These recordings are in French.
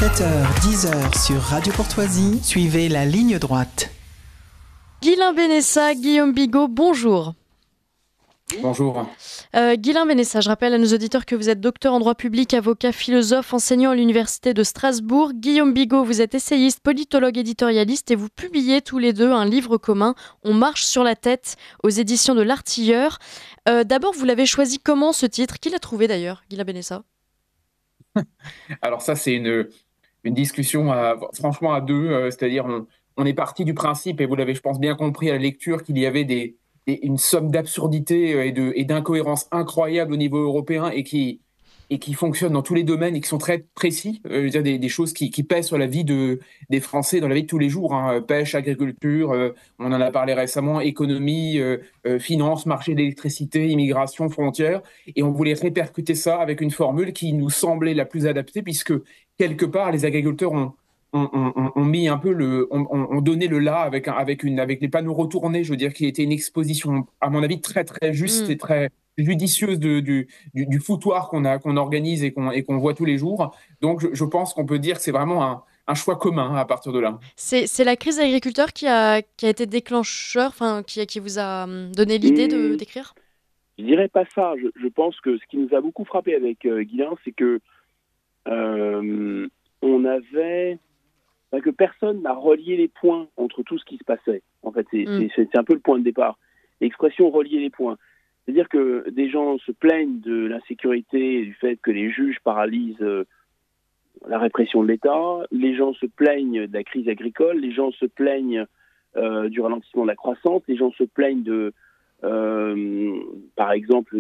7h-10h sur Radio Courtoisie, suivez la ligne droite. Guilain Benessa, Guillaume Bigot, bonjour. Bonjour. Guilain Benessa, je rappelle à nos auditeurs que vous êtes docteur en droit public, avocat, philosophe, enseignant à l'université de Strasbourg. Guillaume Bigot, vous êtes essayiste, politologue, éditorialiste et vous publiez tous les deux un livre commun, On marche sur la tête, aux éditions de l'Artilleur. D'abord, vous l'avez choisi comment ce titre ? Qui l'a trouvé d'ailleurs, Guilain Benessa ? Alors ça, c'est une discussion franchement à deux, c'est-à-dire on est parti du principe, et vous l'avez je pense bien compris à la lecture, qu'il y avait une somme d'absurdité et d'incohérences incroyables au niveau européen et qui fonctionnent dans tous les domaines et qui sont très précis, je veux dire des choses qui pèsent sur la vie des Français dans la vie de tous les jours, hein. Pêche, agriculture, on en a parlé récemment, économie, finance, marché d'électricité, immigration, frontières, et on voulait répercuter ça avec une formule qui nous semblait la plus adaptée, puisque quelque part les agriculteurs ont mis un peu ont donné le là avec les panneaux retournés, je veux dire, qui était une exposition à mon avis très très juste et très judicieuse du foutoir qu'on organise et qu'on voit tous les jours. Donc je pense qu'on peut dire que c'est vraiment un choix commun à partir de là. C'est la crise des agriculteurs qui a été déclencheur, qui vous a donné l'idée d'écrire ? Je dirais pas ça. Je pense que ce qui nous a beaucoup frappé avec Guilain, c'est que que personne n'a relié les points entre tout ce qui se passait. En fait, c'est un peu le point de départ. L'expression relier les points. C'est-à-dire que des gens se plaignent de l'insécurité et du fait que les juges paralysent la répression de l'État. Les gens se plaignent de la crise agricole. Les gens se plaignent du ralentissement de la croissance. Les gens se plaignent par exemple,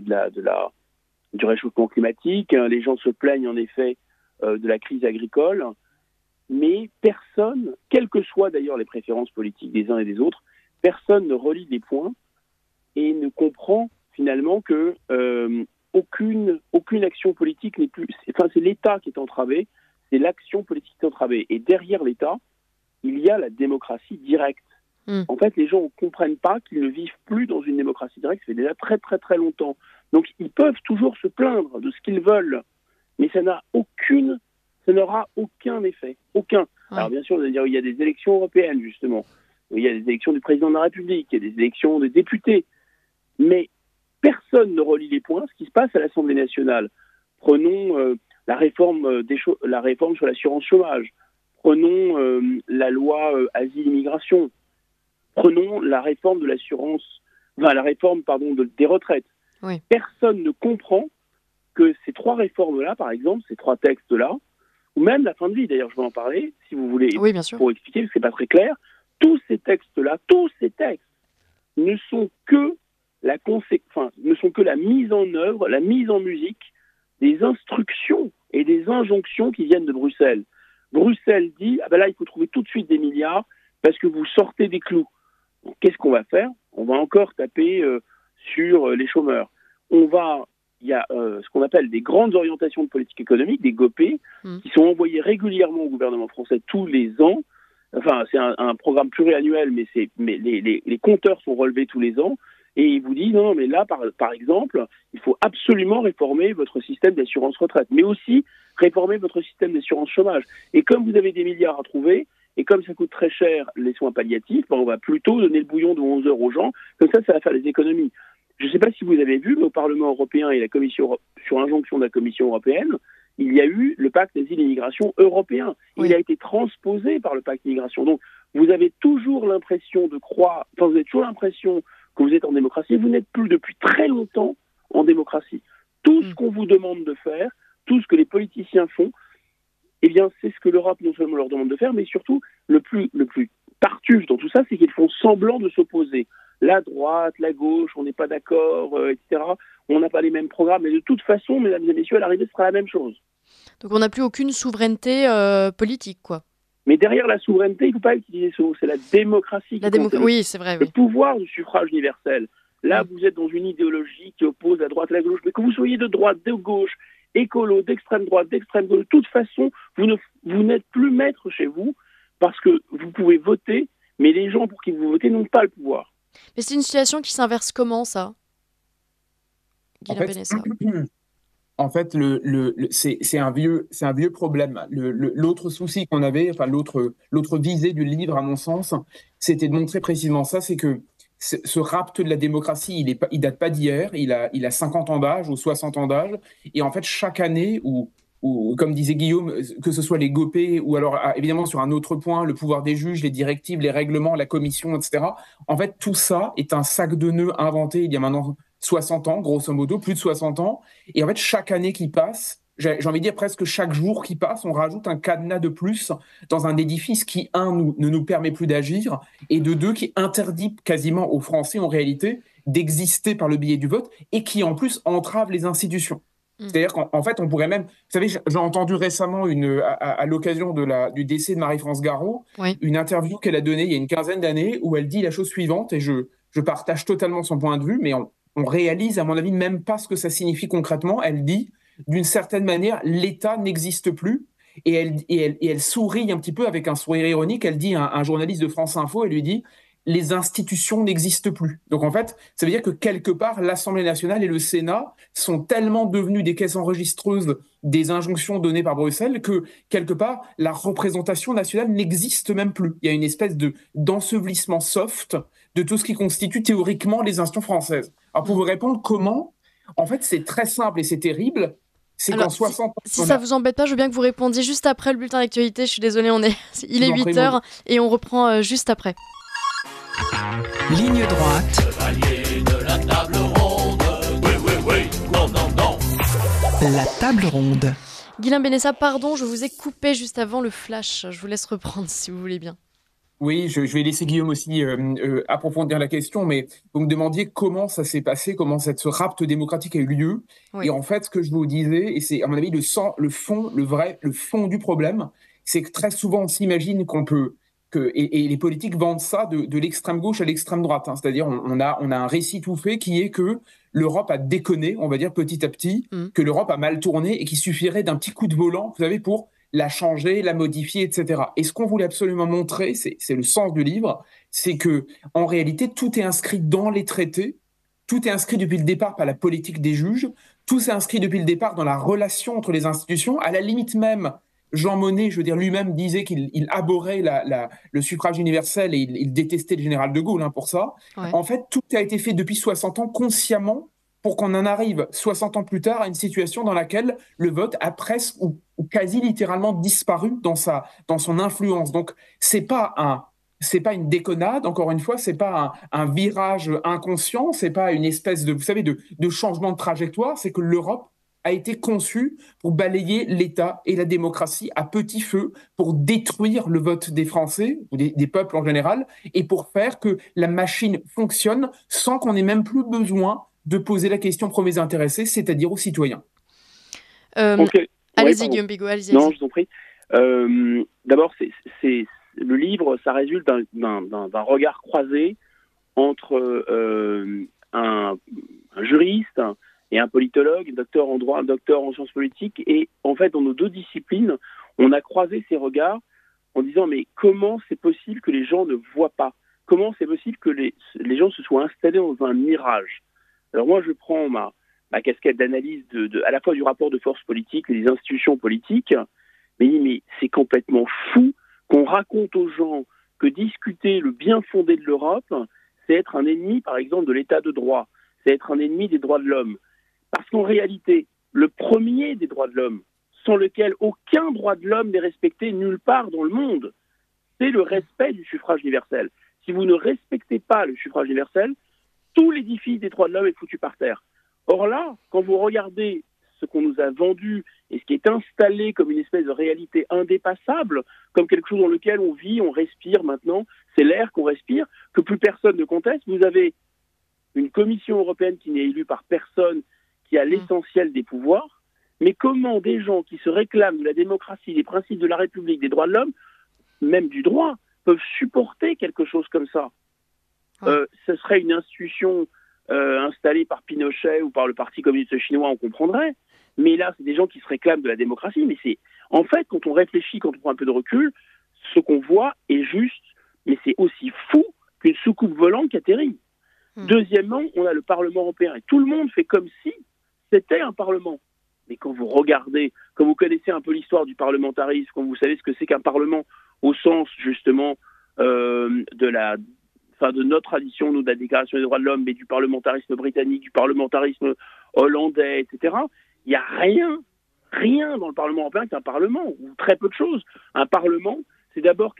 du réchauffement climatique. Les gens se plaignent en effet de la crise agricole. Mais personne, quelles que soient d'ailleurs les préférences politiques des uns et des autres, personne ne relie les points et ne comprend finalement que aucune action politique n'est plus... c'est l'État qui est entravé, c'est l'action politique qui est entravée. Et derrière l'État, il y a la démocratie directe. En fait, les gens ne comprennent pas qu'ils ne vivent plus dans une démocratie directe, ça fait déjà très très très longtemps. Donc ils peuvent toujours se plaindre de ce qu'ils veulent, mais ça n'aura aucun effet. Aucun. Ouais. Alors bien sûr, il y a des élections européennes, justement. Il y a des élections du président de la République, il y a des élections des députés. Mais personne ne relie les points, ce qui se passe à l'Assemblée nationale. Prenons la réforme sur l'assurance chômage. Prenons la loi asile-immigration. Prenons la réforme de des retraites. Oui. Personne ne comprend que ces trois réformes-là, par exemple, ces trois textes-là, ou même la fin de vie, d'ailleurs, je vais en parler, si vous voulez, oui, bien sûr, pour expliquer, parce que c'est pas très clair, tous ces textes ne sont que la mise en œuvre, la mise en musique des instructions et des injonctions qui viennent de Bruxelles. Bruxelles dit, là, il faut trouver tout de suite des milliards parce que vous sortez des clous. Donc, qu'est-ce qu'on va faire ? On va encore taper sur les chômeurs. Il y a ce qu'on appelle des grandes orientations de politique économique, des GOPE, qui sont envoyées régulièrement au gouvernement français tous les ans. Enfin, c'est un programme pluriannuel, mais les compteurs sont relevés tous les ans. Et il vous dit, non, mais là, par exemple, il faut absolument réformer votre système d'assurance retraite, mais aussi réformer votre système d'assurance chômage. Et comme vous avez des milliards à trouver, et comme ça coûte très cher les soins palliatifs, on va plutôt donner le bouillon de 11 heures aux gens, comme ça va faire des économies. Je ne sais pas si vous avez vu, mais au Parlement européen et la Commission, sur injonction de la Commission européenne, il y a eu le pacte asile et migration européen. Oui. Il a été transposé par le pacte migration. Donc, vous avez toujours l'impression que vous êtes en démocratie. Vous n'êtes plus depuis très longtemps en démocratie. Tout ce qu'on vous demande de faire, tout ce que les politiciens font, eh bien, c'est ce que l'Europe non seulement leur demande de faire, mais surtout, le plus tartuffe dans tout ça, c'est qu'ils font semblant de s'opposer. La droite, la gauche, on n'est pas d'accord, etc. On n'a pas les mêmes programmes, mais de toute façon, mesdames et messieurs, à l'arrivée, ce sera la même chose. Donc on n'a plus aucune souveraineté politique, quoi. Mais derrière la souveraineté, il ne faut pas utiliser ce mot, c'est la démocratie. Oui, c'est vrai. Le pouvoir du suffrage universel. Là, vous êtes dans une idéologie qui oppose la droite et la gauche, mais que vous soyez de droite, de gauche, écolo, d'extrême droite, d'extrême gauche, de toute façon, vous n'êtes plus maître chez vous, parce que vous pouvez voter, mais les gens pour qui vous votez n'ont pas le pouvoir. Mais c'est une situation qui s'inverse comment, ça, Guilain Benessa ? En fait, c'est un vieux problème. L'autre souci qu'on avait, enfin l'autre visée du livre, à mon sens, c'était de montrer précisément ça, c'est que ce rapt de la démocratie, il date pas d'hier, il a 50 ans d'âge ou 60 ans d'âge, et en fait, chaque année, ou comme disait Guillaume, que ce soit les GOPÉ, ou alors évidemment sur un autre point, le pouvoir des juges, les directives, les règlements, la commission, etc. En fait, tout ça est un sac de nœuds inventé il y a maintenant 60 ans, grosso modo, plus de 60 ans. Et en fait, chaque année qui passe, j'ai envie de dire presque chaque jour qui passe, on rajoute un cadenas de plus dans un édifice qui, ne nous permet plus d'agir, et de deux, qui interdit quasiment aux Français, en réalité, d'exister par le biais du vote, et qui, en plus, entrave les institutions. C'est-à-dire qu'en fait, on pourrait même... Vous savez, j'ai entendu récemment, à l'occasion du décès de Marie-France Garot, Oui. une interview qu'elle a donnée il y a une quinzaine d'années, où elle dit la chose suivante, et je partage totalement son point de vue, mais on réalise, à mon avis, même pas ce que ça signifie concrètement. Elle dit, d'une certaine manière, l'État n'existe plus. Et elle sourit un petit peu avec un sourire ironique. Elle dit à un journaliste de France Info, elle lui dit, les institutions n'existent plus. Donc en fait, ça veut dire que quelque part, l'Assemblée nationale et le Sénat sont tellement devenus des caisses enregistreuses des injonctions données par Bruxelles que quelque part, la représentation nationale n'existe même plus. Il y a une espèce d'ensevelissement soft de tout ce qui constitue théoriquement les institutions françaises. Alors pour vous répondre comment, en fait c'est très simple et c'est terrible, c'est qu'en 60 ans... Si ça vous embête pas, je veux bien que vous répondiez juste après le bulletin d'actualité, je suis désolée, il est 8h et on reprend juste après. Ligne droite. Chevalier de la table ronde. Oui, oui, oui. Non, non, non. La table ronde. Guilain Benessa, pardon, je vous ai coupé juste avant le flash. Je vous laisse reprendre si vous voulez bien. Oui, je vais laisser Guillaume aussi approfondir la question, mais vous me demandiez comment ça s'est passé, comment ce rapt démocratique a eu lieu. Oui. Et en fait, ce que je vous disais, et c'est à mon avis le fond du problème, c'est que très souvent on s'imagine qu'on peut... Et les politiques vendent ça de l'extrême gauche à l'extrême droite. Hein. C'est-à-dire, on a un récit tout fait qui est que l'Europe a déconné, on va dire petit à petit, que l'Europe a mal tourné et qu'il suffirait d'un petit coup de volant, vous savez, pour la changer, la modifier, etc. Et ce qu'on voulait absolument montrer, c'est le sens du livre, c'est que en réalité, tout est inscrit dans les traités, tout est inscrit depuis le départ par la politique des juges, tout est inscrit depuis le départ dans la relation entre les institutions, à la limite même... Jean Monnet, je veux dire, lui-même disait qu'il abhorrait le suffrage universel et il détestait le général de Gaulle pour ça. Ouais. En fait, tout a été fait depuis 60 ans consciemment pour qu'on en arrive 60 ans plus tard à une situation dans laquelle le vote a presque ou quasi littéralement disparu dans son influence. Donc, c'est pas une déconnade, encore une fois, c'est pas un virage inconscient, c'est pas une espèce de, vous savez, de changement de trajectoire, c'est que l'Europe a été conçu pour balayer l'État et la démocratie à petit feu, pour détruire le vote des Français, ou des peuples en général, et pour faire que la machine fonctionne sans qu'on ait même plus besoin de poser la question aux premiers intéressés, c'est-à-dire aux citoyens. Okay. Allez-y, Guillaume Bigot, allez-y. Non, je vous en prie. D'abord, c'est le livre, ça résulte d'un regard croisé entre un juriste et un politologue, docteur en droit, docteur en sciences politiques. Et en fait, dans nos deux disciplines, on a croisé ces regards en disant mais comment c'est possible que les gens ne voient pas? Comment c'est possible que les gens se soient installés dans un mirage? Alors moi, je prends ma casquette d'analyse à la fois du rapport de force politique et des institutions politiques, mais c'est complètement fou qu'on raconte aux gens que discuter le bien fondé de l'Europe, c'est être un ennemi, par exemple, de l'état de droit, c'est être un ennemi des droits de l'homme. Parce qu'en réalité, le premier des droits de l'homme, sans lequel aucun droit de l'homme n'est respecté nulle part dans le monde, c'est le respect du suffrage universel. Si vous ne respectez pas le suffrage universel, tout l'édifice des droits de l'homme est foutu par terre. Or là, quand vous regardez ce qu'on nous a vendu et ce qui est installé comme une espèce de réalité indépassable, comme quelque chose dans lequel on vit, on respire maintenant, c'est l'air qu'on respire, que plus personne ne conteste, vous avez une commission européenne qui n'est élue par personne, qui a l'essentiel des pouvoirs, mais comment des gens qui se réclament de la démocratie, des principes de la République, des droits de l'homme, même du droit, peuvent supporter quelque chose comme ça? Ce serait une institution installée par Pinochet ou par le Parti communiste chinois, on comprendrait, mais là, c'est des gens qui se réclament de la démocratie, mais c'est, en fait, quand on réfléchit, quand on prend un peu de recul, ce qu'on voit est juste, mais c'est aussi fou qu'une soucoupe volante qui atterrit. Deuxièmement, on a le Parlement européen, et tout le monde fait comme si c'était un Parlement. Mais quand vous regardez, quand vous connaissez un peu l'histoire du parlementarisme, quand vous savez ce que c'est qu'un parlement au sens justement de notre tradition, nous, de la Déclaration des droits de l'homme, mais du parlementarisme britannique, du parlementarisme hollandais, etc., il n'y a rien dans le Parlement européen qu'un parlement, ou très peu de choses. Un parlement, c'est d'abord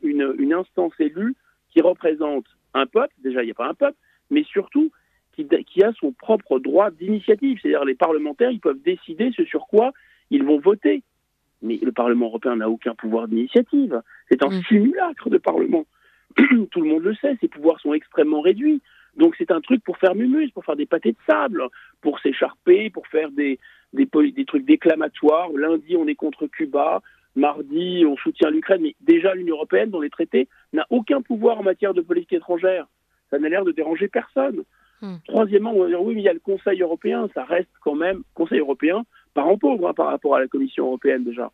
une instance élue qui représente un peuple, déjà il n'y a pas un peuple, mais surtout qui a son propre droit d'initiative. C'est-à-dire les parlementaires, ils peuvent décider ce sur quoi ils vont voter. Mais le Parlement européen n'a aucun pouvoir d'initiative. C'est un simulacre de Parlement. Tout le monde le sait, ses pouvoirs sont extrêmement réduits. Donc c'est un truc pour faire mumuse, pour faire des pâtés de sable, pour s'écharper, pour faire des trucs déclamatoires. Lundi, on est contre Cuba. Mardi, on soutient l'Ukraine. Mais déjà, l'Union européenne, dans les traités, n'a aucun pouvoir en matière de politique étrangère. Ça n'a l'air de déranger personne. Troisièmement, on va dire oui, mais il y a le Conseil européen. Ça reste quand même Conseil européen, parent pauvre par rapport à la Commission européenne déjà.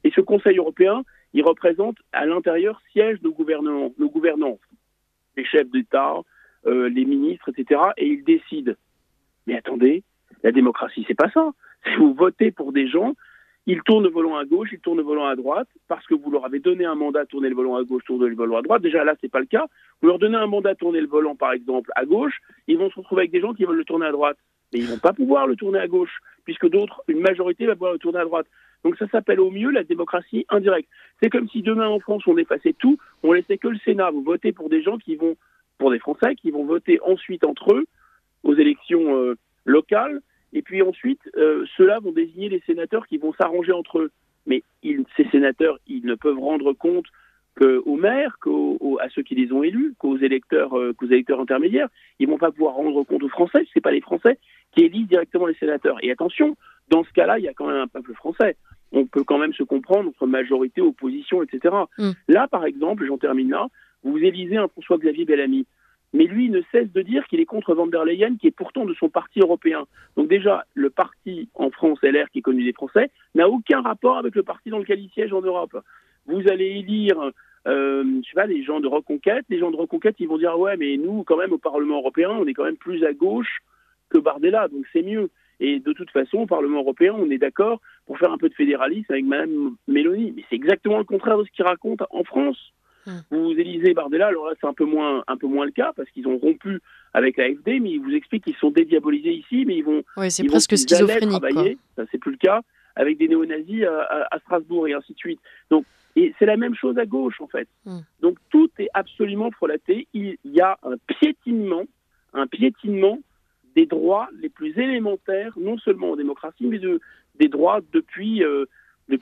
Et ce Conseil européen, il représente à l'intérieur siège nos gouvernants, les chefs d'État, les ministres, etc. Et ils décident. Mais attendez, la démocratie, c'est pas ça. Si vous votez pour des gens, ils tournent le volant à gauche, ils tournent le volant à droite, parce que vous leur avez donné un mandat de tourner le volant à gauche, tourner le volant à droite. Déjà là, c'est pas le cas. Vous leur donnez un mandat de tourner le volant, par exemple, à gauche, ils vont se retrouver avec des gens qui veulent le tourner à droite. Mais ils vont pas pouvoir le tourner à gauche, puisque une majorité va pouvoir le tourner à droite. Donc ça s'appelle au mieux la démocratie indirecte. C'est comme si demain en France, on effaçait tout, on laissait que le Sénat. Vous votez pour des gens pour des Français, qui vont voter ensuite entre eux, aux élections locales, et puis ensuite, ceux-là vont désigner les sénateurs qui vont s'arranger entre eux. Mais ces sénateurs, ils ne peuvent rendre compte qu'aux maires, à ceux qui les ont élus, qu'aux électeurs intermédiaires. Ils ne vont pas pouvoir rendre compte aux Français, ce n'est pas les Français qui élisent directement les sénateurs. Et attention, dans ce cas-là, il y a quand même un peuple français. On peut quand même se comprendre entre majorité, opposition, etc. Là, par exemple, j'en termine là, vous élisez un François-Xavier Bellamy. Mais lui, il ne cesse de dire qu'il est contre Van der Leyen, qui est pourtant de son parti européen. Donc déjà, le parti en France, LR, qui est connu des Français, n'a aucun rapport avec le parti dans lequel il siège en Europe. Vous allez élire, les gens de Reconquête. Les gens de Reconquête, ils vont dire « Ouais, mais nous, quand même, au Parlement européen, on est quand même plus à gauche que Bardella, donc c'est mieux. » Et de toute façon, au Parlement européen, on est d'accord pour faire un peu de fédéralisme avec Mme Mélanie. Mais c'est exactement le contraire de ce qu'il raconte en France. Vous élisez Bardella, alors là c'est un peu moins le cas parce qu'ils ont rompu avec l'AfD, mais ils vous expliquent qu'ils sont dédiabolisés ici, mais ils vont presque schizophrénique, travailler, ça c'est plus le cas, avec des néo-nazis à Strasbourg et ainsi de suite. Donc, et c'est la même chose à gauche en fait. Donc tout est absolument frelaté. Il y a un piétinement des droits les plus élémentaires, non seulement en démocratie, mais des droits depuis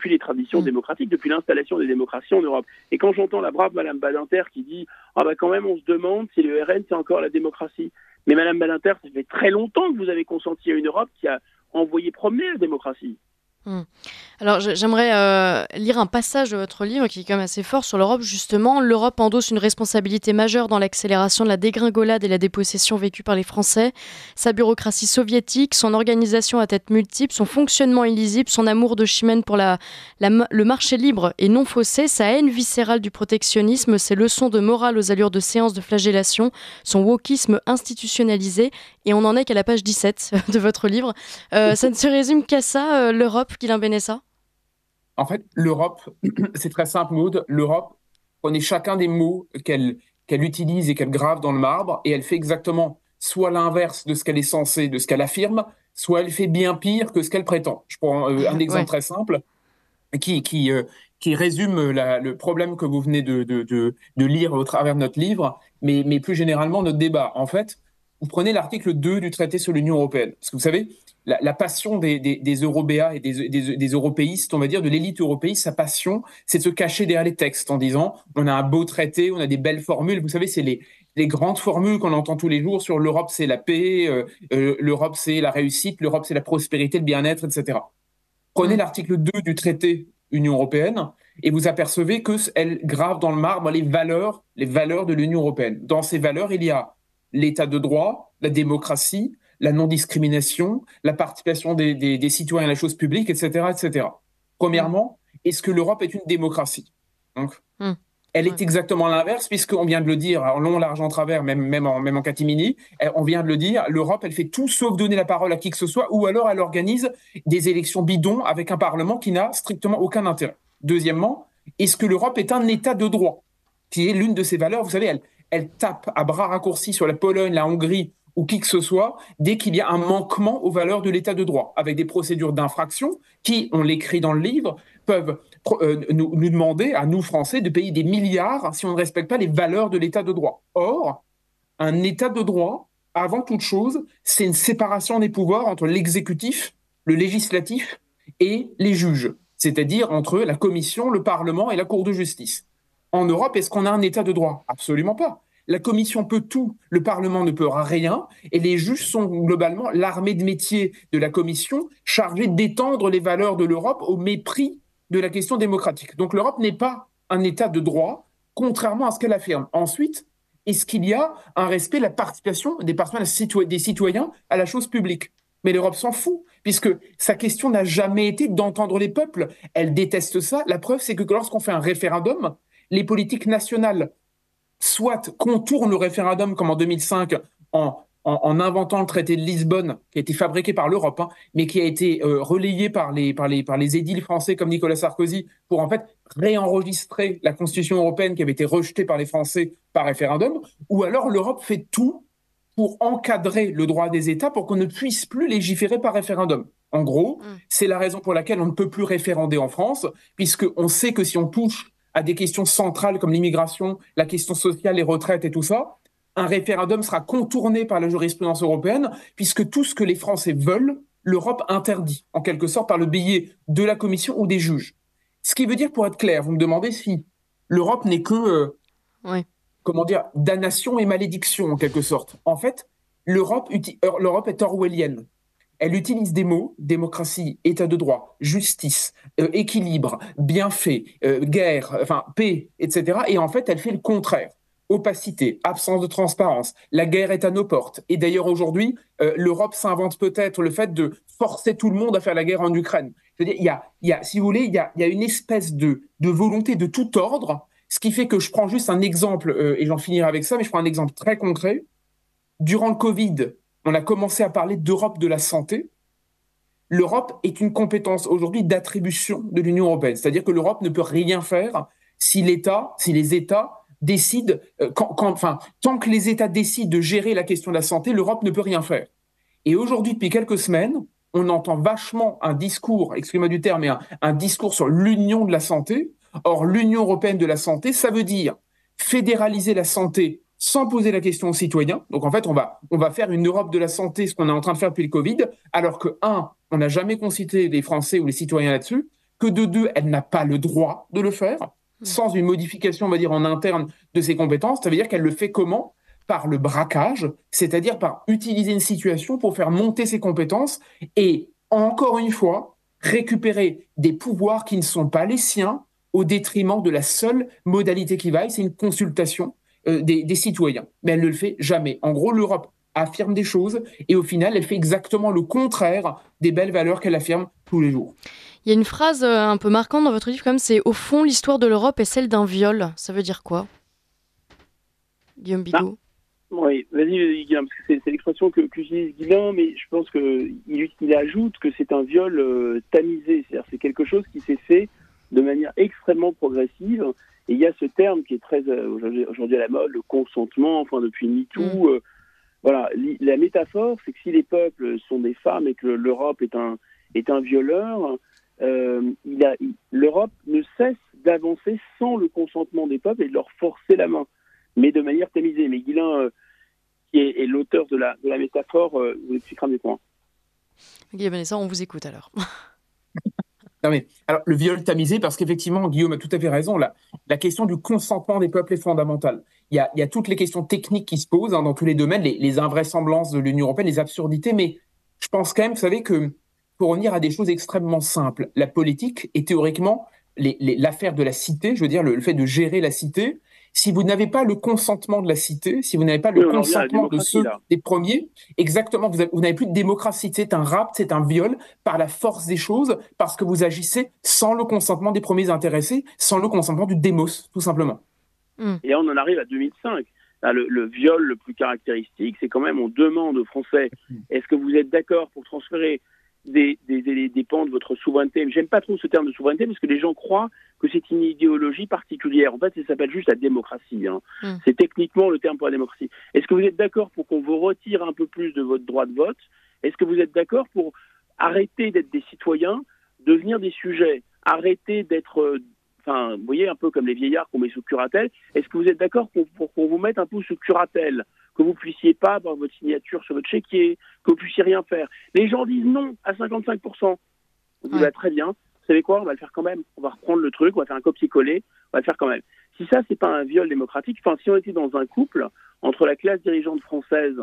les traditions démocratiques, depuis l'installation des démocraties en Europe. Et quand j'entends la brave Madame Badinter qui dit « Ah bah quand même, on se demande si le RN, c'est encore la démocratie. » Mais Madame Badinter, ça fait très longtemps que vous avez consenti à une Europe qui a envoyé promener la démocratie. Alors j'aimerais lire un passage de votre livre qui est quand même assez fort sur l'Europe. Justement, l'Europe endosse une responsabilité majeure dans l'accélération de la dégringolade et la dépossession vécue par les Français. Sa bureaucratie soviétique, son organisation à tête multiple, son fonctionnement illisible, son amour de chimène pour le marché libre et non faussé, sa haine viscérale du protectionnisme, ses leçons de morale aux allures de séances de flagellation, son wokisme institutionnalisé, et on en est qu'à la page 17 de votre livre. Ça ne se résume qu'à ça, l'Europe, Guilain Benessa? En fait, l'Europe, c'est très simple, Maud. L'Europe, prenez chacun des mots qu'elle utilise et qu'elle grave dans le marbre, et elle fait exactement soit l'inverse de ce qu'elle est censée, de ce qu'elle affirme, soit elle fait bien pire que ce qu'elle prétend. Je prends un exemple très simple qui résume le problème que vous venez de lire au travers de notre livre, mais plus généralement notre débat. En fait, vous prenez l'article 2 du traité sur l'Union européenne. Parce que vous savez, la passion des Eurobéas et des européistes, on va dire, de l'élite européiste, sa passion, c'est de se cacher derrière les textes en disant on a un beau traité, on a des belles formules. Vous savez, c'est les grandes formules qu'on entend tous les jours sur l'Europe, c'est la paix, l'Europe, c'est la réussite, l'Europe, c'est la prospérité, le bien-être, etc. Prenez l'article 2 du traité Union européenne et vous apercevez qu'elle grave dans le marbre les valeurs de l'Union européenne. Dans ces valeurs, il y a l'état de droit, la démocratie, la non-discrimination, la participation des citoyens à la chose publique, etc., etc. Premièrement, est-ce que l'Europe est une démocratie? Donc, Elle Ouais. est exactement l'inverse, puisqu'on vient de le dire, en long, large, en travers, même en catimini, on vient de le dire, l'Europe, elle fait tout sauf donner la parole à qui que ce soit, ou alors elle organise des élections bidons avec un Parlement qui n'a strictement aucun intérêt. Deuxièmement, est-ce que l'Europe est un État de droit, qui est l'une de ses valeurs? Vous savez, elle tape à bras raccourcis sur la Pologne, la Hongrie ou qui que ce soit, dès qu'il y a un manquement aux valeurs de l'État de droit, avec des procédures d'infraction qui, on l'écrit dans le livre, peuvent nous demander, à nous Français, de payer des milliards si on ne respecte pas les valeurs de l'État de droit. Or, un État de droit, avant toute chose, c'est une séparation des pouvoirs entre l'exécutif, le législatif et les juges, c'est-à-dire entre la Commission, le Parlement et la Cour de justice. En Europe, est-ce qu'on a un État de droit? Absolument pas. La Commission peut tout, le Parlement ne peut rien, et les juges sont globalement l'armée de métier de la Commission chargée d'étendre les valeurs de l'Europe au mépris de la question démocratique. Donc l'Europe n'est pas un État de droit, contrairement à ce qu'elle affirme. Ensuite, est-ce qu'il y a un respect de la participation des citoyens à la chose publique? Mais l'Europe s'en fout, puisque sa question n'a jamais été d'entendre les peuples. Elle déteste ça. La preuve, c'est que lorsqu'on fait un référendum, les politiques nationales soit contournent le référendum comme en 2005 en inventant le traité de Lisbonne, qui a été fabriqué par l'Europe, mais qui a été relayé par les édiles français comme Nicolas Sarkozy pour en fait réenregistrer la Constitution européenne qui avait été rejetée par les Français par référendum, ou alors l'Europe fait tout pour encadrer le droit des États pour qu'on ne puisse plus légiférer par référendum. En gros, c'est la raison pour laquelle on ne peut plus référander en France, puisqu'on sait que si on touche à des questions centrales comme l'immigration, la question sociale, les retraites et tout ça, un référendum sera contourné par la jurisprudence européenne, puisque tout ce que les Français veulent, l'Europe interdit, en quelque sorte par le biais de la Commission ou des juges. Ce qui veut dire, pour être clair, vous me demandez si l'Europe n'est que, comment dire, damnation et malédiction, en quelque sorte. En fait, l'Europe est orwellienne. Elle utilise des mots, démocratie, état de droit, justice, équilibre, bienfait, guerre, enfin paix, etc. Et en fait, elle fait le contraire. Opacité, absence de transparence, la guerre est à nos portes. Et d'ailleurs, aujourd'hui, l'Europe s'invente peut-être le fait de forcer tout le monde à faire la guerre en Ukraine. Je veux dire, si vous voulez, il y a une espèce de volonté de tout ordre, ce qui fait que je prends juste un exemple, et j'en finirai avec ça, mais je prends un exemple très concret. Durant le Covid, on a commencé à parler d'Europe de la santé. L'Europe est une compétence aujourd'hui d'attribution de l'Union européenne. C'est-à-dire que l'Europe ne peut rien faire si les États décident, tant que les États décident de gérer la question de la santé, l'Europe ne peut rien faire. Et aujourd'hui, depuis quelques semaines, on entend vachement un discours, excusez-moi du terme, mais un discours sur l'union de la santé. Or, l'Union européenne de la santé, ça veut dire fédéraliser la santé sans poser la question aux citoyens. Donc en fait, on va faire une Europe de la santé, ce qu'on est en train de faire depuis le Covid, alors que, on n'a jamais consulté les Français ou les citoyens là-dessus, que de deux, elle n'a pas le droit de le faire, sans une modification, on va dire, en interne de ses compétences. Ça veut dire qu'elle le fait comment? Par le braquage, c'est-à-dire par utiliser une situation pour faire monter ses compétences et, encore une fois, récupérer des pouvoirs qui ne sont pas les siens au détriment de la seule modalité qui vaille, c'est une consultation des citoyens. Mais elle ne le fait jamais. En gros, l'Europe affirme des choses et au final, elle fait exactement le contraire des belles valeurs qu'elle affirme tous les jours. Il y a une phrase un peu marquante dans votre livre, comme c'est « Au fond, l'histoire de l'Europe est celle d'un viol ». Ça veut dire quoi, Guillaume Bigot? Oui, vas-y, Guillaume, parce que c'est l'expression que j'utilise, Guillaume, mais je pense qu'il ajoute que c'est un viol tamisé. C'est-à-dire c'est quelque chose qui s'est fait de manière extrêmement progressive. Et il y a ce terme qui est très aujourd'hui à la mode, le consentement, enfin depuis MeToo. Voilà, la métaphore, c'est que si les peuples sont des femmes et que l'Europe est un violeur, l'Europe ne cesse d'avancer sans le consentement des peuples et de leur forcer la main, mais de manière tamisée. Mais Guillain, qui est l'auteur de la métaphore, vous expliquera mes points. Guillaume Vanessa, on vous écoute alors. Non mais, alors, le viol tamisé, parce qu'effectivement, Guillaume a tout à fait raison, la question du consentement des peuples est fondamentale. Il y a toutes les questions techniques qui se posent dans tous les domaines, les invraisemblances de l'Union européenne, les absurdités, mais je pense quand même, vous savez, que pour revenir à des choses extrêmement simples, la politique est théoriquement l'affaire de la cité, je veux dire, le fait de gérer la cité. Si vous n'avez pas le consentement de la cité, si vous n'avez pas le consentement de ceux des premiers, exactement, vous n'avez plus de démocratie. C'est un rapt, c'est un viol par la force des choses, parce que vous agissez sans le consentement des premiers intéressés, sans le consentement du démos, tout simplement. Et là, on en arrive à 2005. Là, le viol le plus caractéristique, c'est quand même, on demande aux Français, est-ce que vous êtes d'accord pour transférer des pans de votre souveraineté? J'aime pas trop ce terme de souveraineté parce que les gens croient que c'est une idéologie particulière. En fait, ça s'appelle juste la démocratie. C'est techniquement le terme pour la démocratie. Est-ce que vous êtes d'accord pour qu'on vous retire un peu plus de votre droit de vote? Est-ce que vous êtes d'accord pour arrêter d'être des citoyens, devenir des sujets, arrêter d'être... Enfin, vous voyez, un peu comme les vieillards qu'on met sous curatelle. Est-ce que vous êtes d'accord pour qu'on vous mette un peu sous curatelle, que vous puissiez pas avoir votre signature sur votre chéquier, que vous puissiez rien faire? Les gens disent non à 55%. On dit, très bien, vous savez quoi, on va le faire quand même. On va reprendre le truc, on va faire un copier-coller, on va le faire quand même. Si ça, c'est pas un viol démocratique, enfin, si on était dans un couple entre la classe dirigeante française,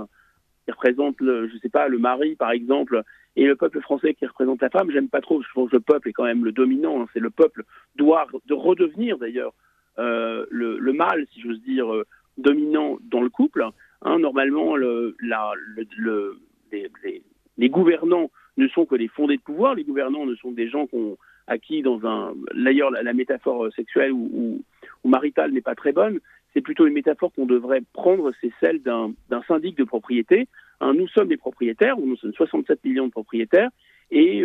qui représente, le mari, par exemple, et le peuple français qui représente la femme, j'aime pas trop, je pense que le peuple est quand même le dominant, c'est le peuple doit de redevenir d'ailleurs le mâle, si j'ose dire, dominant dans le couple. Normalement, les gouvernants ne sont que les fondés de pouvoir, les gouvernants ne sont que des gens à qui, d'ailleurs la métaphore sexuelle ou maritale n'est pas très bonne, c'est plutôt une métaphore qu'on devrait prendre, c'est celle d'un syndic de propriété. Nous sommes des propriétaires, nous sommes 67 millions de propriétaires, et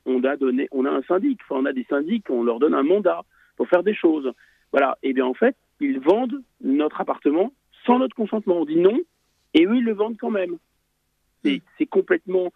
on a un syndic, on a des syndics, on leur donne un mandat pour faire des choses. Voilà, et bien en fait, ils vendent notre appartement sans notre consentement. On dit non, et eux, ils le vendent quand même. C'est complètement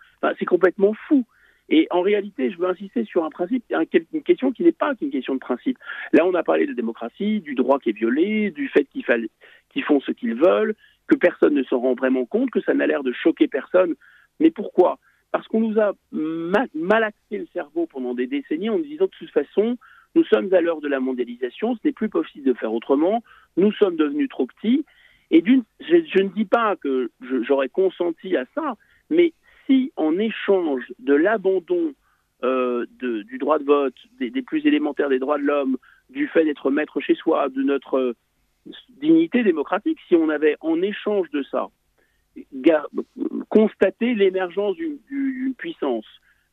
fou. Et en réalité, je veux insister sur un principe, une question qui n'est pas qu'une question de principe. Là, on a parlé de démocratie, du droit qui est violé, du fait qu'ils font ce qu'ils veulent, que personne ne s'en rend vraiment compte, que ça n'a l'air de choquer personne. Mais pourquoi? Parce qu'on nous a malaxé le cerveau pendant des décennies en nous disant de toute façon, nous sommes à l'heure de la mondialisation, ce n'est plus possible de faire autrement, nous sommes devenus trop petits. Et je ne dis pas que j'aurais consenti à ça, mais si en échange de l'abandon du droit de vote, des plus élémentaires des droits de l'homme, du fait d'être maître chez soi, de notre dignité démocratique, si on avait en échange de ça constaté l'émergence d'une puissance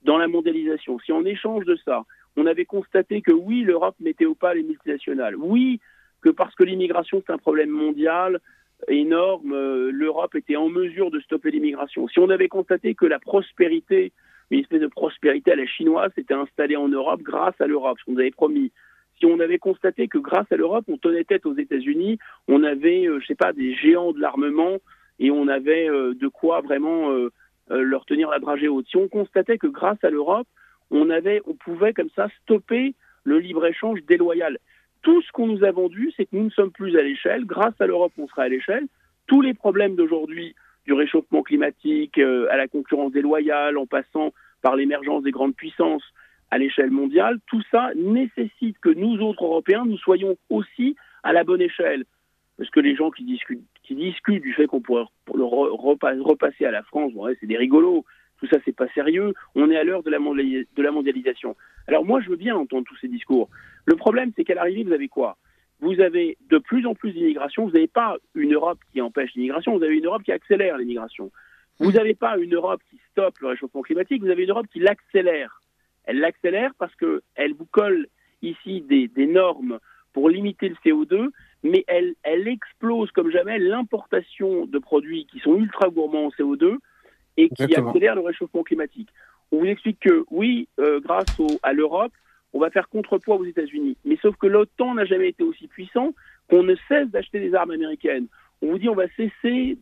dans la mondialisation, si en échange de ça, on avait constaté que oui, l'Europe mettait au pas les multinationales, oui, que parce que l'immigration c'est un problème mondial énorme, l'Europe était en mesure de stopper l'immigration. Si on avait constaté que la prospérité, une espèce de prospérité à la chinoise, s'était installée en Europe grâce à l'Europe, ce qu'on nous avait promis. Si on avait constaté que grâce à l'Europe, on tenait tête aux États-Unis, on avait, des géants de l'armement et on avait de quoi vraiment leur tenir la dragée haute. Si on constatait que grâce à l'Europe, on pouvait comme ça stopper le libre-échange déloyal. Tout ce qu'on nous a vendu, c'est que nous ne sommes plus à l'échelle. Grâce à l'Europe, on sera à l'échelle. Tous les problèmes d'aujourd'hui, du réchauffement climatique, à la concurrence déloyale, en passant par l'émergence des grandes puissances à l'échelle mondiale, tout ça nécessite que nous autres Européens, nous soyons aussi à la bonne échelle. Parce que les gens qui discutent du fait qu'on pourrait repasser à la France, c'est des rigolos. Tout ça, c'est pas sérieux. On est à l'heure de la mondialisation. Alors moi, je veux bien entendre tous ces discours. Le problème, c'est qu'à l'arrivée, vous avez quoi? Vous avez de plus en plus d'immigration. Vous n'avez pas une Europe qui empêche l'immigration. Vous avez une Europe qui accélère l'immigration. Vous n'avez pas une Europe qui stoppe le réchauffement climatique. Vous avez une Europe qui l'accélère. Elle l'accélère parce qu'elle vous colle ici des normes pour limiter le CO2, mais elle explose comme jamais l'importation de produits qui sont ultra gourmands en CO2 et qui accélèrent le réchauffement climatique. On vous explique que oui, grâce à l'Europe, on va faire contrepoids aux États-Unis. Mais sauf que l'OTAN n'a jamais été aussi puissant qu'on ne cesse d'acheter des armes américaines. On vous dit on va cesser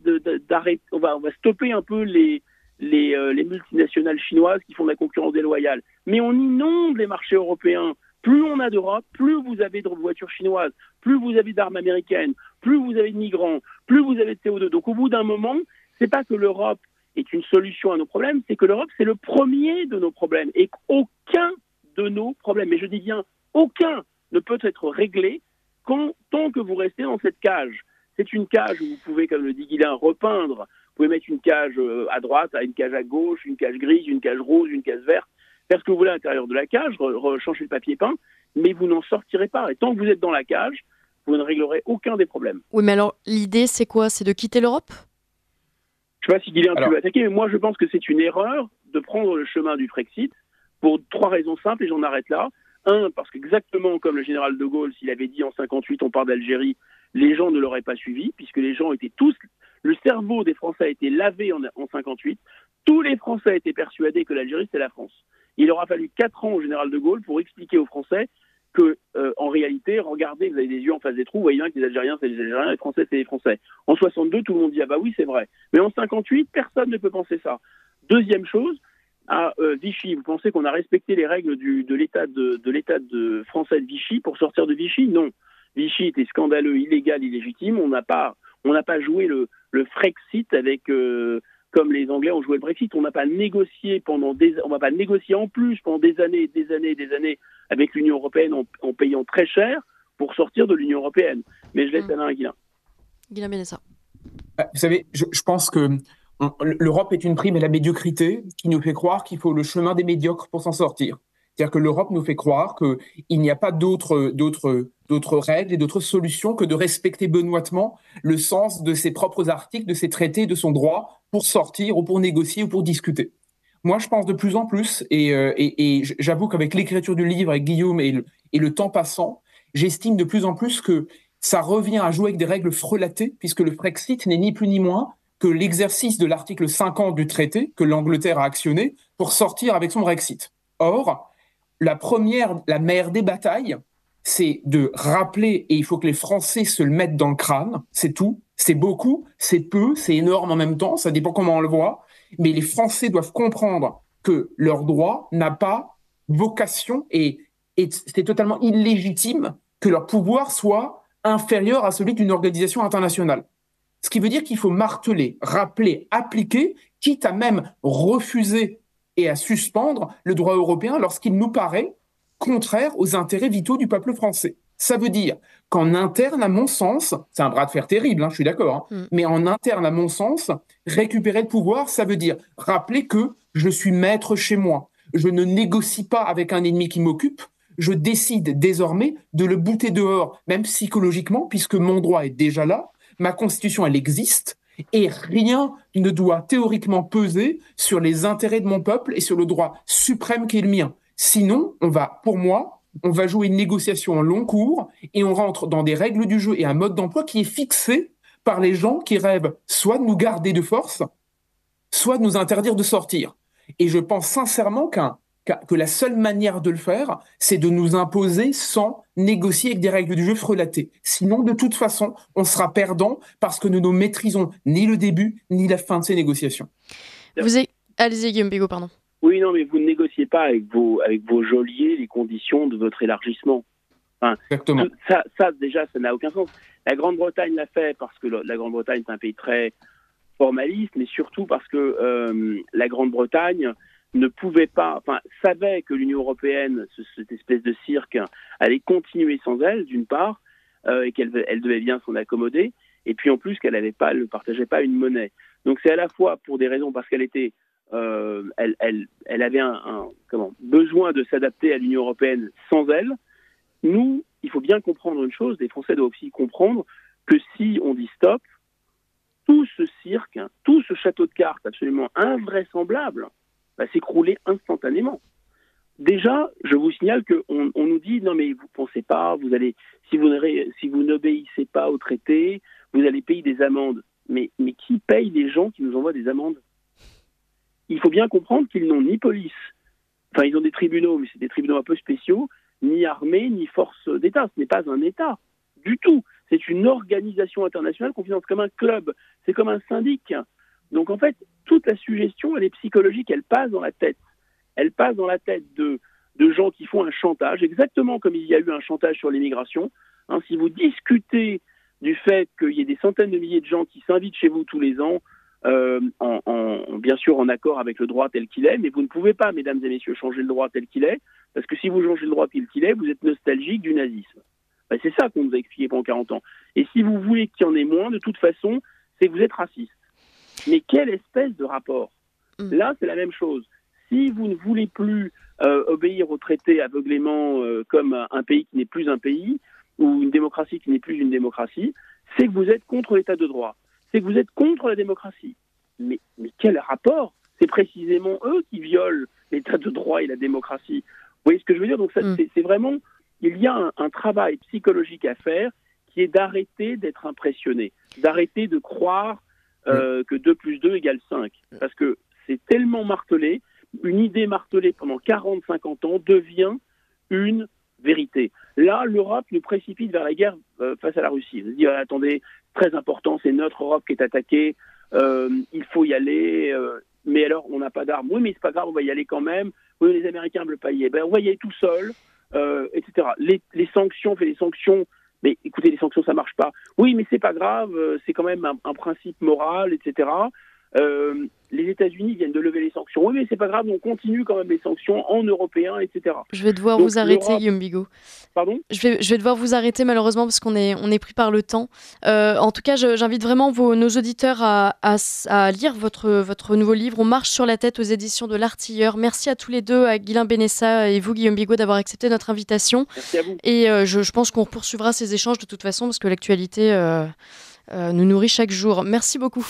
d'arrêter, on va stopper un peu les multinationales chinoises qui font de la concurrence déloyale. Mais on inonde les marchés européens. Plus on a d'Europe, plus vous avez de voitures chinoises, plus vous avez d'armes américaines, plus vous avez de migrants, plus vous avez de CO2. Donc au bout d'un moment, c'est pas que l'Europe est une solution à nos problèmes, c'est que l'Europe, c'est le premier de nos problèmes et qu'aucun de nos problèmes, mais je dis bien aucun, ne peut être réglé tant que vous restez dans cette cage. C'est une cage où vous pouvez, comme le dit Guillain, repeindre. Vous pouvez mettre une cage à droite, une cage à gauche, une cage grise, une cage rose, une cage verte. Faire ce que vous voulez à l'intérieur de la cage, changer le papier peint, mais vous n'en sortirez pas. Et tant que vous êtes dans la cage, vous ne réglerez aucun des problèmes. Oui, mais alors l'idée, c'est quoi? C'est de quitter l'Europe? Je ne sais pas si Guillain peut attaquer, mais moi je pense que c'est une erreur de prendre le chemin du Frexit pour 3 raisons simples, et j'en arrête là. 1, parce qu'exactement comme le général de Gaulle, s'il avait dit en 58 on part d'Algérie, les gens ne l'auraient pas suivi, puisque les gens étaient tous... Le cerveau des Français a été lavé en 58. Tous les Français étaient persuadés que l'Algérie, c'était la France. Il aura fallu 4 ans au général de Gaulle pour expliquer aux Français que, en réalité, regardez, vous avez des yeux en face des trous, vous voyez bien que les Algériens, c'est les Algériens, les Français, c'est les Français. En 62, tout le monde dit, ah bah oui, c'est vrai. Mais en 58, personne ne peut penser ça. Deuxième chose, à Vichy, vous pensez qu'on a respecté les règles de l'état de français de Vichy pour sortir de Vichy? Non. Vichy était scandaleux, illégal, illégitime. On n'a pas joué le Frexit avec comme les Anglais ont joué le Brexit. On n'a pas négocié on va pas négocier en plus pendant des années avec l'Union européenne en payant très cher pour sortir de l'Union européenne. Mais je laisse Alain Guillain. Guillain Benessa. Vous savez, je pense que l'Europe est une prime à la médiocrité qui nous fait croire qu'il faut le chemin des médiocres pour s'en sortir. C'est-à-dire que l'Europe nous fait croire qu'il n'y a pas d'autres règles et d'autres solutions que de respecter benoîtement le sens de ses propres articles, de ses traités, de son droit pour sortir ou pour négocier ou pour discuter. Moi, je pense de plus en plus, et j'avoue qu'avec l'écriture du livre, avec Guillaume et le temps passant, j'estime de plus en plus que ça revient à jouer avec des règles frelatées, puisque le Frexit n'est ni plus ni moins que l'exercice de l'article 50 du traité que l'Angleterre a actionné pour sortir avec son Brexit. Or, la mère des batailles, c'est de rappeler, et il faut que les Français se le mettent dans le crâne, c'est tout, c'est beaucoup, c'est peu, c'est énorme en même temps, ça dépend comment on le voit, mais les Français doivent comprendre que leur droit n'a pas vocation et c'est totalement illégitime que leur pouvoir soit inférieur à celui d'une organisation internationale. Ce qui veut dire qu'il faut marteler, rappeler, appliquer, quitte à même refuser et à suspendre le droit européen lorsqu'il nous paraît contraire aux intérêts vitaux du peuple français. Ça veut dire qu'en interne, à mon sens, c'est un bras de fer terrible, je suis d'accord, mais en interne, à mon sens, récupérer le pouvoir, ça veut dire rappeler que je suis maître chez moi. Je ne négocie pas avec un ennemi qui m'occupe, je décide désormais de le bouter dehors, même psychologiquement, puisque mon droit est déjà là, ma constitution, elle existe, et rien ne doit théoriquement peser sur les intérêts de mon peuple et sur le droit suprême qui est le mien. Sinon, on va jouer une négociation en long cours et on rentre dans des règles du jeu et un mode d'emploi qui est fixé par les gens qui rêvent soit de nous garder de force, soit de nous interdire de sortir. Et je pense sincèrement que la seule manière de le faire, c'est de nous imposer sans négocier avec des règles du jeu frelatées. Sinon, de toute façon, on sera perdant parce que nous ne maîtrisons ni le début ni la fin de ces négociations. Allez-y, Guillaume Bigot, pardon. Oui, non, mais vous ne négociez pas avec vos geôliers les conditions de votre élargissement. Enfin, exactement. Ça, déjà, ça n'a aucun sens. La Grande-Bretagne l'a fait parce que la Grande-Bretagne est un pays très formaliste, mais surtout parce que la Grande-Bretagne ne pouvait pas, savait que l'Union européenne, cette espèce de cirque, allait continuer sans elle, d'une part, et qu'elle devait bien s'en accommoder, et puis en plus qu'elle ne partageait pas une monnaie. Donc c'est à la fois pour des raisons, parce qu'elle était, elle avait un besoin de s'adapter à l'Union européenne sans elle. Nous, il faut bien comprendre une chose, les Français doivent aussi comprendre que si on dit stop, tout ce cirque, tout ce château de cartes absolument invraisemblable, va s'écrouler instantanément. Déjà, je vous signale qu'on nous dit non mais vous pensez pas, si vous n'obéissez pas au traité, vous allez payer des amendes. Mais qui paye les gens qui nous envoient des amendes? Il faut bien comprendre qu'ils n'ont ni police, ils ont des tribunaux, mais c'est des tribunaux un peu spéciaux, ni armée, ni force d'État. Ce n'est pas un État du tout. C'est une organisation internationale qu'on finance comme un club. C'est comme un syndic. Donc en fait, toute la suggestion, elle est psychologique, elle passe dans la tête. Elle passe dans la tête de gens qui font un chantage, exactement comme il y a eu un chantage sur l'immigration. Si vous discutez du fait qu'il y ait des centaines de milliers de gens qui s'invitent chez vous tous les ans, bien sûr en accord avec le droit tel qu'il est, mais vous ne pouvez pas, mesdames et messieurs, changer le droit tel qu'il est, parce que si vous changez le droit tel qu'il est, vous êtes nostalgique du nazisme. C'est ça qu'on nous a expliqué pendant 40 ans. Et si vous voulez qu'il y en ait moins, de toute façon, c'est que vous êtes raciste. Mais quelle espèce de rapport? Là, c'est la même chose. Si vous ne voulez plus obéir au traité aveuglément comme un pays qui n'est plus un pays, ou une démocratie qui n'est plus une démocratie, c'est que vous êtes contre l'état de droit. C'est que vous êtes contre la démocratie. Mais quel rapport? C'est précisément eux qui violent l'état de droit et la démocratie. Vous voyez ce que je veux dire? Donc ça, c'est vraiment... Il y a un travail psychologique à faire qui est d'arrêter d'être impressionné, d'arrêter de croire que 2 plus 2 égale 5. Parce que c'est tellement martelé, une idée martelée pendant 40-50 ans devient une vérité. Là, l'Europe nous précipite vers la guerre face à la Russie. On se dit, attendez, très important, c'est notre Europe qui est attaquée, il faut y aller, mais alors on n'a pas d'armes. Oui, mais c'est pas grave, on va y aller quand même. Oui, les Américains ne veulent pas y aller. Ben, on va y aller tout seul, etc. Les sanctions, on fait des sanctions, mais écoutez, les sanctions, ça marche pas. Oui, mais c'est pas grave, c'est quand même un principe moral, etc. Les États-Unis viennent de lever les sanctions. Oui, mais c'est pas grave, on continue quand même les sanctions en européen, etc. Je vais devoir vous arrêter, Guillaume Bigot. Pardon ? Je vais devoir vous arrêter malheureusement parce qu'on est pris par le temps. En tout cas, j'invite vraiment nos auditeurs à lire votre nouveau livre, On marche sur la tête aux éditions de l'Artilleur. Merci à tous les deux, à Guylain Benessa et vous, Guillaume Bigot, d'avoir accepté notre invitation. Merci à vous. Et je pense qu'on poursuivra ces échanges de toute façon parce que l'actualité nous nourrit chaque jour. Merci beaucoup.